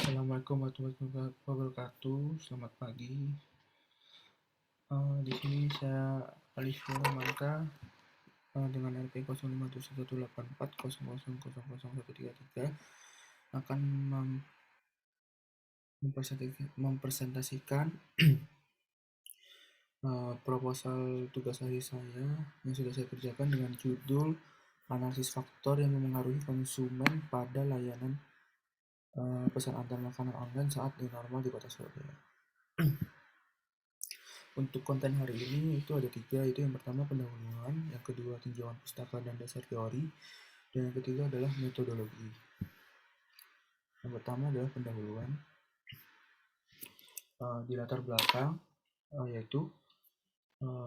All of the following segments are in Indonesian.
Assalamualaikum warahmatullahi wabarakatuh. Selamat pagi. Di sini saya Alif Manka dengan RP 05718400000133 akan mempresentasikan proposal tugas akhir saya yang sudah saya kerjakan dengan judul analisis faktor yang memengaruhi konsumen pada layanan pesan antar makanan online saat new normal di Kota Surabaya. Untuk konten hari ini itu ada 3, yaitu yang pertama pendahuluan, yang kedua tinjauan pustaka dan dasar teori, dan yang ketiga adalah metodologi. Yang pertama adalah pendahuluan. Di latar belakang yaitu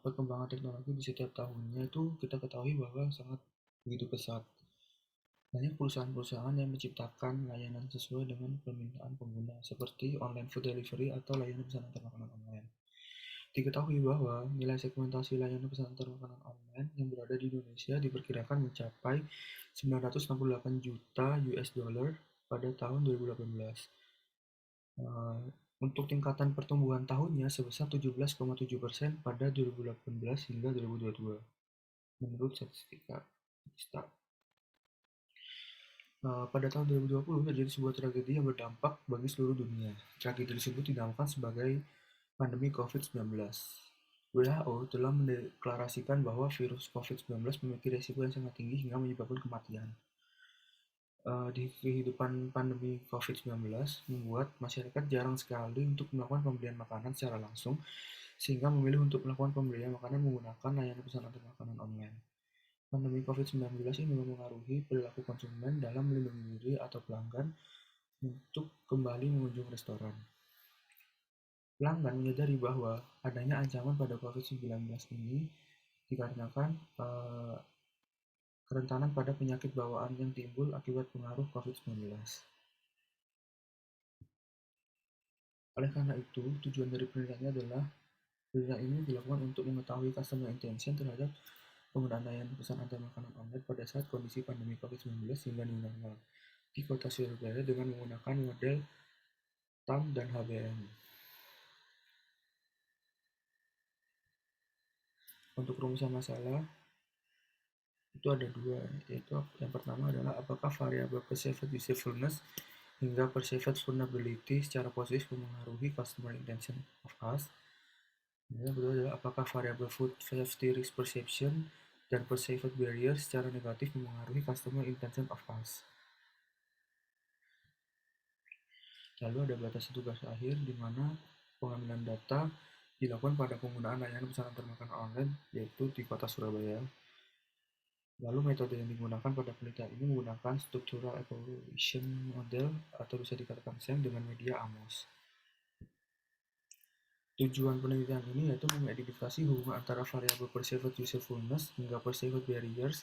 perkembangan teknologi di setiap tahunnya itu kita ketahui bahwa sangat begitu pesat. Banyak perusahaan-perusahaan yang menciptakan layanan sesuai dengan permintaan pengguna, seperti online food delivery atau layanan pesan antar makanan online. Diketahui bahwa nilai segmentasi layanan pesan antar makanan online yang berada di Indonesia diperkirakan mencapai 968 juta US dollar pada tahun 2018. Untuk tingkatan pertumbuhan tahunnya sebesar 17,7% pada 2018 hingga 2022, menurut Statista. Pada tahun 2020 terjadi sebuah tragedi yang berdampak bagi seluruh dunia. Tragedi tersebut dinamakan sebagai pandemi COVID-19. WHO telah mendeklarasikan bahwa virus COVID-19 memiliki risiko yang sangat tinggi hingga menyebabkan kematian. Di kehidupan pandemi COVID-19 membuat masyarakat jarang sekali untuk melakukan pembelian makanan secara langsung, sehingga memilih untuk melakukan pembelian makanan menggunakan layanan pesan antar makanan online. Pandemi COVID-19 ini mempengaruhi perilaku konsumen dalam melindungi diri atau pelanggan untuk kembali mengunjungi restoran. Pelanggan menyadari bahwa adanya ancaman pada COVID-19 ini dikarenakan kerentanan pada penyakit bawaan yang timbul akibat pengaruh COVID-19. Oleh karena itu, tujuan dari penelitiannya adalah penelitian ini dilakukan untuk mengetahui customer intention terhadap penggunaan layanan pesan antar makanan online pada saat kondisi pandemi COVID-19 hingga new normal di Kota Surabaya dengan menggunakan model TAM dan HBM. Untuk rumusan masalah itu ada 2, yaitu yang pertama adalah apakah variabel perceived usefulness hingga perceived vulnerability secara positif mempengaruhi customer intention of us. Yang kedua adalah apakah variabel food safety risk perception dan perceived barrier secara negatif mempengaruhi customer intention of us. Lalu ada batas tugas akhir di mana pengambilan data dilakukan pada penggunaan layanan pesan antar makanan online, yaitu di Kota Surabaya. Lalu metode yang digunakan pada penelitian ini menggunakan Structural Evaluation Model atau bisa dikatakan SEM dengan media AMOS. Tujuan penelitian ini yaitu mengidentifikasi hubungan antara variabel perceived usefulness hingga perceived barriers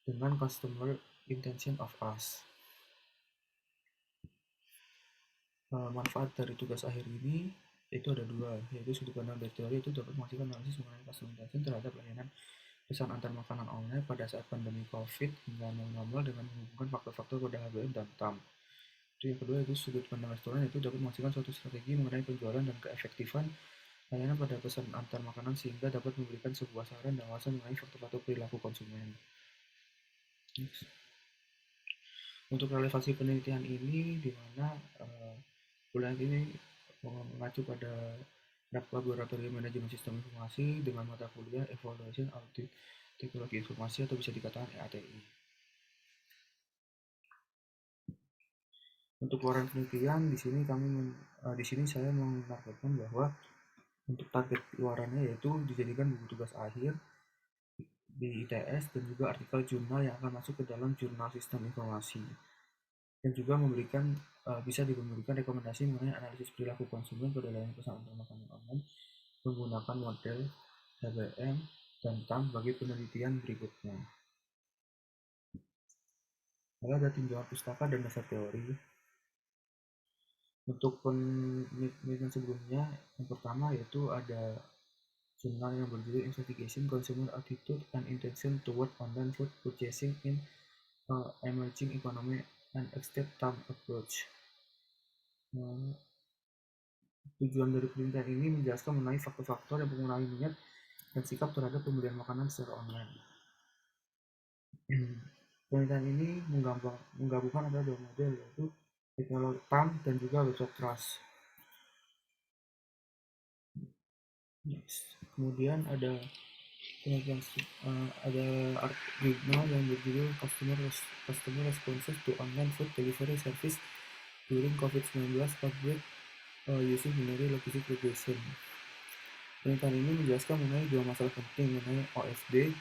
dengan customer intention of us. Manfaat dari tugas akhir ini itu ada 2, yaitu sudut pandang dari teori itu dapat menghasilkan analisis mengenai customer intention terhadap layanan pesan antar makanan online pada saat pandemi COVID hingga normal dengan menghubungkan faktor-faktor pada HBM dan TAM. Yang kedua itu sudut pandang restoran, itu dapat menghasilkan suatu strategi mengenai penjualan dan keefektifan layanan pada pesan antar makanan sehingga dapat memberikan sebuah saran dan wawasan mengenai faktor-faktor perilaku konsumen. Untuk relevansi penelitian ini di mana bulan ini mengacu pada Laboratorium Manajemen Sistem Informasi dengan mata kuliah Evaluation Audit Teknologi Informasi atau bisa dikatakan EATI. Untuk keluaran penelitian di sini saya menargetkan bahwa untuk target keluarannya yaitu dijadikan buku tugas akhir di ITS dan juga artikel jurnal yang akan masuk ke dalam jurnal sistem informasi, dan juga bisa diberikan rekomendasi mengenai analisis perilaku konsumen pada layanan pesan antar makanan online menggunakan model HBM dan TAM bagi penelitian berikutnya. Lalu ada tinjauan pustaka dan dasar teori. Untuk penelitian sebelumnya, yang pertama yaitu ada jurnal yang berjudul Investigation Consumer Attitude and Intention Toward Online Food Purchasing in Emerging Economy and Extended Term Approach. Nah, tujuan dari penelitian ini menjelaskan mengenai faktor-faktor yang mempengaruhi minat dan sikap terhadap pembelian makanan secara online. Penelitian ini menggabungkan ada dua model, yaitu teknologi PAM dan juga website trust. Kemudian ada penelitian ada jurnal yang berjudul Customer Responses to Online Food Delivery Service during COVID-19 Outbreak using Binary Logistic Regression. Penelitian ini menjelaskan mengenai dua masalah penting mengenai OFD,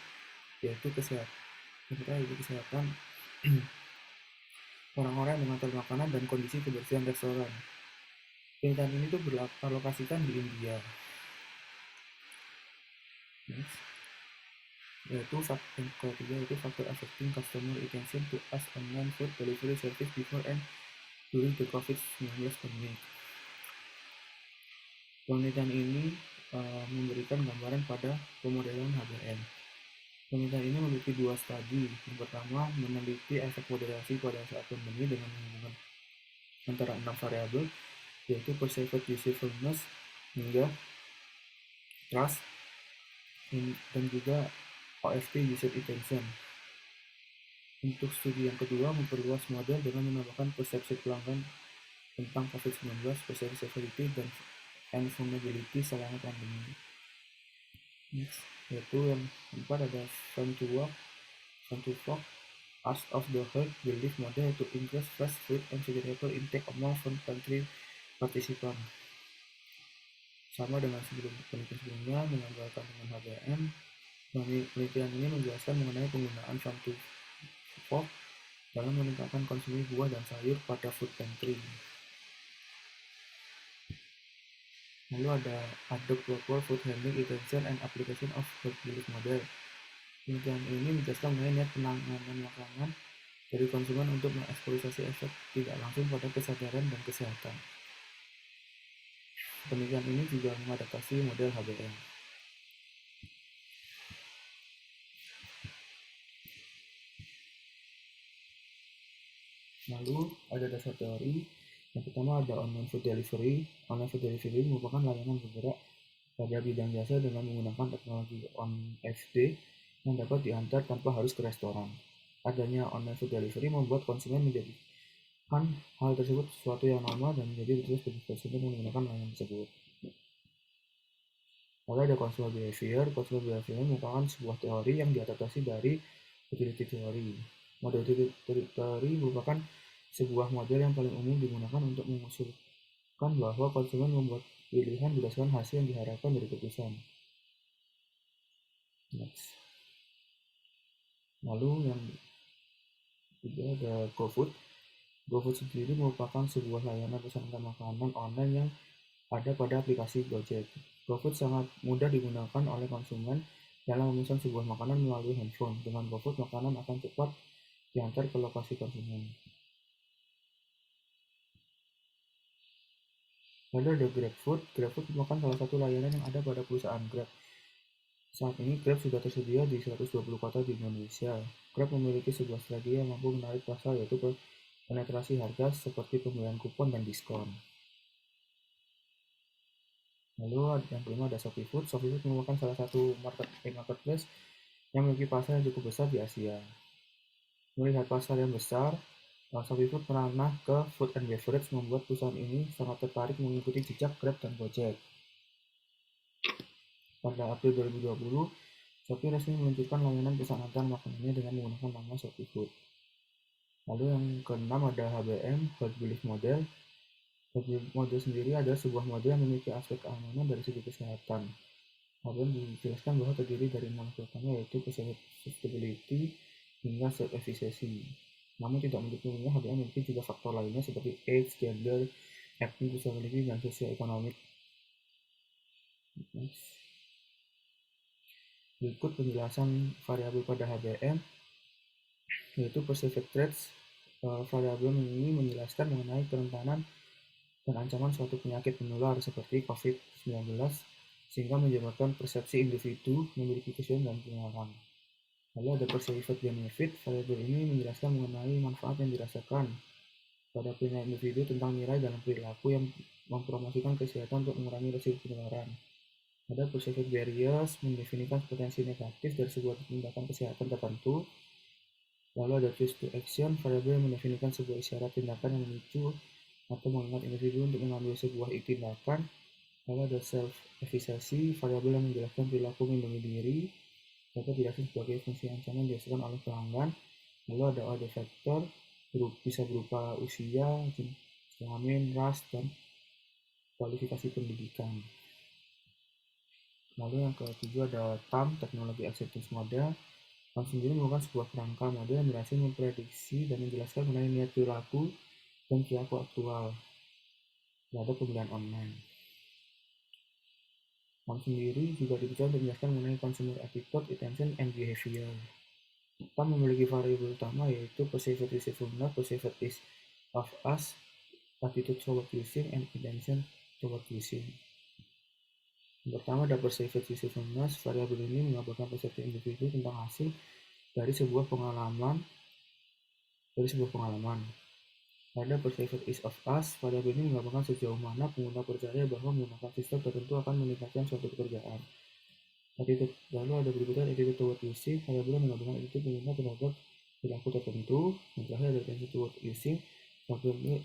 yaitu kesehatan orang-orang yang mengantar makanan dan kondisi kebersihan restoran. Penelitian ini tuh berlokasikan di India. Next. Ketiga yaitu faktor affecting customer attention to as online food delivery service before and during the COVID-19 pandemic. Penelitian ini memberikan gambaran pada pemodelan HBM. Penelitian ini memiliki dua studi. Yang pertama, meneliti efek moderasi pada saat pandemi dengan menghubungkan antara 6 variabel, yaitu perceived usefulness hingga trust dan juga OFT user intention. Untuk studi yang kedua, memperluas model dengan menambahkan persepsi pelanggan tentang COVID-19, persepsi severity, dan vulnerability selama pandemi. Next, yaitu yang keempat ada Fun to Fork, Ask of the Herd Belief Model to increase fresh fruit and vegetable intake among food pantry participant. Sama dengan penelitian sebelumnya, menggambarkan dengan HBM, penelitian ini menjelaskan mengenai penggunaan Fun to Fork dalam meningkatkan konsumsi buah dan sayur pada food pantry. Lalu ada Adopt Proper Food Handling Intention and Application of Herd Belief Model. Penelitian ini menjelaskan mengenai niat penanganan makanan dari konsumen untuk mengeksploitasi efek tidak langsung pada kesadaran dan kesehatan. Penelitian ini juga mengadaptasi model HBM. Lalu ada dasar teori. Yang pertama ada online food delivery. Online food delivery merupakan layanan bergerak pada bidang jasa dengan menggunakan teknologi OnFD yang dapat diantar tanpa harus ke restoran. Adanya online food delivery membuat konsumen menjadikan hal tersebut sesuatu yang normal dan menjadi terus bagi konsumen yang menggunakan layanan tersebut. Lalu ada consumer behavior. Consumer behavior merupakan sebuah teori yang diadaptasi dari utility theory. Model utility theory merupakan sebuah model yang paling umum digunakan untuk mengusulkan bahwa konsumen membuat pilihan berdasarkan hasil yang diharapkan dari keputusan. Next. Lalu yang ketiga ada GoFood. GoFood sendiri merupakan sebuah layanan pesan antar makanan online yang ada pada aplikasi Gojek. GoFood sangat mudah digunakan oleh konsumen dalam memesan sebuah makanan melalui handphone. Dengan GoFood, makanan akan cepat diantar ke lokasi konsumen. Lalu ada GrabFood. GrabFood merupakan salah satu layanan yang ada pada perusahaan Grab. Saat ini Grab sudah tersedia di 120 kota di Indonesia. Grab memiliki sebuah strategi yang mampu menarik pasar, yaitu penetrasi harga seperti pemberian kupon dan diskon. Lalu yang kelima ada Shopee Food. Shopee Food merupakan salah satu marketplace yang memiliki pasar yang cukup besar di Asia. Melihat pasar yang besar, Shopee Food merambah ke food and beverage, membuat perusahaan ini sangat tertarik mengikuti jejak Grab dan Gojek. Pada April 2020, Shopee resmi meluncurkan layanan pesan antar makanannya dengan menggunakan nama Shopee Food. Lalu yang keenam ada HBM, Herd Belief Model. Herd Belief Model sendiri adalah sebuah model yang memiliki aspek keamanan dari segi kesehatan. HBM dijelaskan bahwa terdiri dari 6 aspek utama, yaitu sustainability hingga self-efficacy. Namun tidak mendukungnya, HBM memiliki juga faktor lainnya seperti age, gender, ethnic, disability, dan sosioekonomik. Berikut penjelasan variabel pada HBM, yaitu perceived threats. Variabel ini menjelaskan mengenai kerentanan dan ancaman suatu penyakit menular seperti COVID-19, sehingga menyebabkan persepsi individu memiliki kesulitan dan penularan. Lalu ada perceived benefit. Variabel ini menjelaskan mengenai manfaat yang dirasakan pada penilaian individu tentang nilai dalam perilaku yang mempromosikan kesehatan untuk mengurangi risiko penularan. Ada perceived barriers mendefinisikan potensi negatif dari sebuah tindakan kesehatan tertentu. Lalu ada choose to action, variabel yang mendefinisikan sebuah isyarat tindakan yang memicu atau mengingat individu untuk mengambil sebuah tindakan. Lalu ada self-efficacy, variabel yang menjelaskan perilaku melindungi diri dapat dirasakan sebagai fungsi ancaman dirasakan oleh pelanggan. Lalu ada other factor, bisa berupa usia, jenis kelamin, ras, dan kualifikasi pendidikan. Lalu yang ketiga ada TAM, Technology Acceptance Model. TAM sendiri merupakan sebuah kerangka model yang berhasil memprediksi dan menjelaskan mengenai niat perilaku dan perilaku aktual terhadap pembelian online. TAM sendiri juga dipercaya untuk menjelaskan mengenai consumer attitude, attention, and behavior. TAM memiliki variabel utama yaitu perceived usefulness, perceived ease of us, attitude toward using, and intention toward using. Yang pertama ada perceived usefulness. Variabel ini mengabarkan persepsi individu tentang hasil dari sebuah pengalaman. Pada perceived ease of us, variabel ini mengabarkan sejauh mana pengguna percaya bahwa menggunakan sistem tertentu akan meningkatkan suatu pekerjaan. Lalu ada berikutnya attitude toward using. Variabel yang mengabarkan attitude pengguna terhadap perilaku tertentu. Yang terakhir ada attention toward using.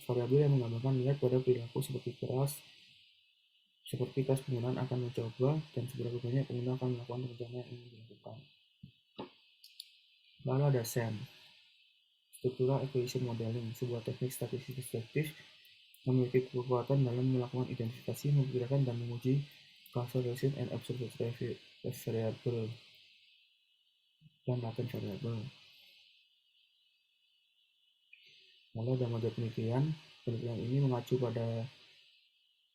Variabel yang menggambarkan niat pada perilaku seperti keras penggunaan akan mencoba dan seberapa banyak pengguna akan melakukan rencana yang ingin dilakukan. Lalu ada SEM, Structural Equation Modeling, sebuah teknik statistik deskriptif memiliki kekuatan dalam melakukan identifikasi, memperkirakan, dan menguji causal relation and observed variable dan latent variable. Lalu ada model penelitian. Penelitian ini mengacu pada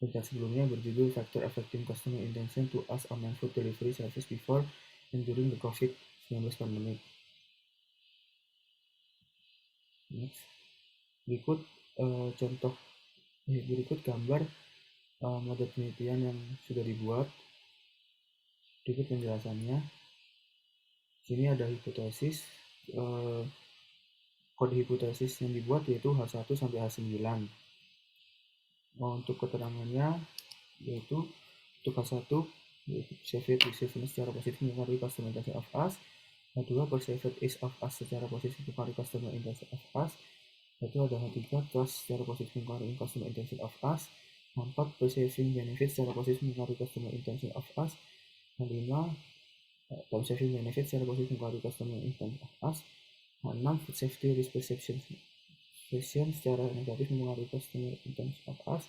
penelitian sebelumnya berjudul Factor Affecting Customer Intention to Ask Online Food Delivery Service Before and During the COVID-19 Pandemic. Next. Berikut gambar model penelitian yang sudah dibuat. Berikut penjelasannya. Sini ada hipotesis. Kode hipotesis yang dibuat yaitu H1 sampai H9. Untuk keterangannya yaitu untuk H1 perceived usefulness secara positif mempengaruhi customer intention of us. H2 perceived ease of us secara positif mempengaruhi customer intention of us. Yaitu ada H3 trust secara positif mempengaruhi customer intention of us. H4 perceiving benefit secara positif mempengaruhi customer intention of us. H5 perceiving benefit secara positif mempengaruhi customer intention of us. H6 food safety risk perception secara negatif mempengaruhi customer intention of us.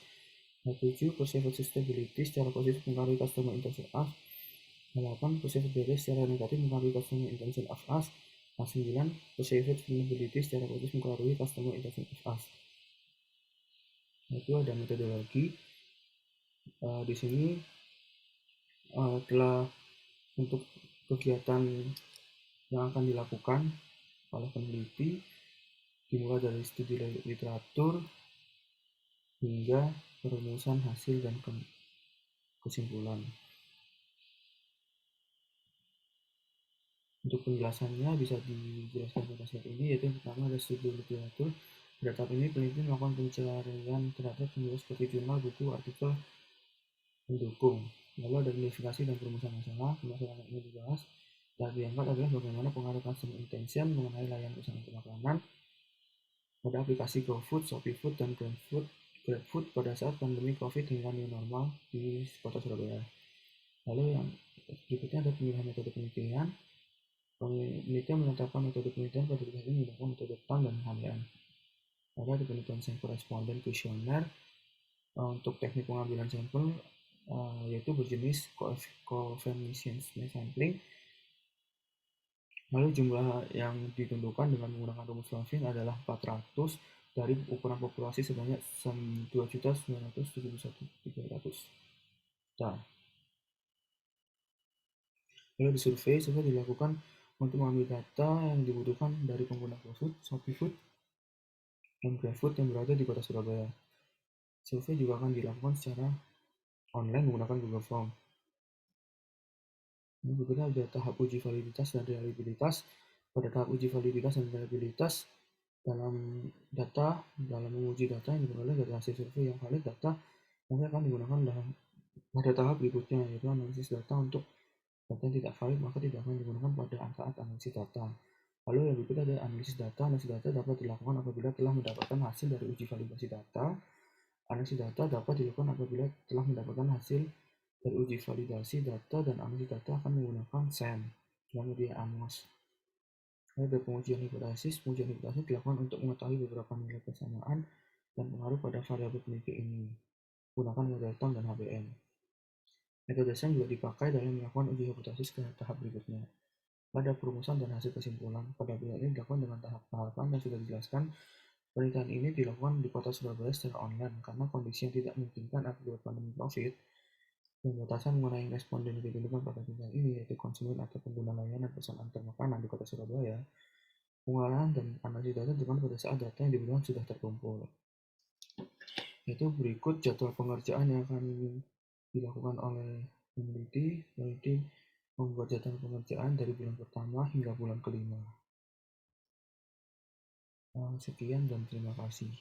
H7 perceived sustainability secara positif mempengaruhi customer intention of us. H8 perceived barriers secara negatif mempengaruhi customer intention of us. H9 perceived vulnerability secara positif mempengaruhi customer intention of us. Itu ada metodologi. Di sini telah untuk kegiatan yang akan dilakukan oleh peneliti dimulai dari studi literatur hingga perumusan hasil dan kesimpulan. Untuk penjelasannya bisa dijelaskan pada slide ini, yaitu yang pertama ada studi literatur. Pada tahap ini peneliti melakukan pencarian terhadap sumber seperti jurnal, buku, artikel pendukung. Lalu ada identifikasi dan perumusan masalah. Permasalahan ini dibahas. Tahap yang keempat adalah bagaimana pengaruh customer intention mengenai layanan usaha makanan pada aplikasi GoFood, ShopeeFood, dan GrabFood pada saat pandemi COVID hingga new normal di kota Surabaya. Lalu yang berikutnya ada pemilihan metode penelitian. Penelitian menetapkan metode penelitian pada ini menggunakan metode TAM dan HAMLEN. Lalu ada penelitian sampel responden kuesioner. Untuk teknik pengambilan sampel yaitu berjenis coefficient sampling. Lalu jumlah yang ditentukan dengan menggunakan rumus Lawson adalah 400 dari ukuran populasi sebanyak 2.971.300. Lalu di survei dilakukan untuk mengambil data yang dibutuhkan dari pengguna GoFood, ShopeeFood, dan GrabFood yang berada di kota Surabaya. Survei juga akan dilakukan secara online menggunakan Google Form. Berikutnya ada tahap uji validitas dan reliabilitas. Pada tahap uji validitas dan reliabilitas, Dalam dalam menguji data yang diperoleh dari hasil survei yang valid, data nanti akan digunakan pada tahap berikutnya, yaitu analisis data. Untuk data yang tidak valid maka tidak akan digunakan pada saat analisis data. Lalu yang berikut ada analisis data. Analisis data dapat dilakukan apabila telah mendapatkan hasil dari uji validasi data. Analisis data dapat dilakukan apabila telah mendapatkan hasil dari uji validasi data, dan analisis data akan menggunakan SAM, media Amos. Ada pengujian hipotesis. Pengujian hipotesis dilakukan untuk mengetahui beberapa nilai persamaan dan pengaruh pada variabel peneliti ini, gunakan model Thom dan HBM. Metode SAM juga dipakai dalam melakukan uji hipotesis ke tahap berikutnya. Pada perumusan dan hasil kesimpulan, pada penelitian ini dilakukan dengan tahap-tahapan yang sudah dijelaskan. Penelitian ini dilakukan di Kota Surabaya secara online karena kondisi yang tidak memungkinkan akibat pandemi COVID. Pembatasan mengenai responden yang ditentukan pada penelitian ini, yaitu konsumen atau pengguna layanan pesan antar makanan di Kota Surabaya. Pengolahan dan analisis data dilakukan pada saat data yang dibutuhkan sudah terkumpul. Itu berikut jadwal pengerjaan yang akan dilakukan oleh peneliti. Peneliti membuat jadwal pengerjaan dari bulan pertama hingga bulan kelima. Sekian dan terima kasih.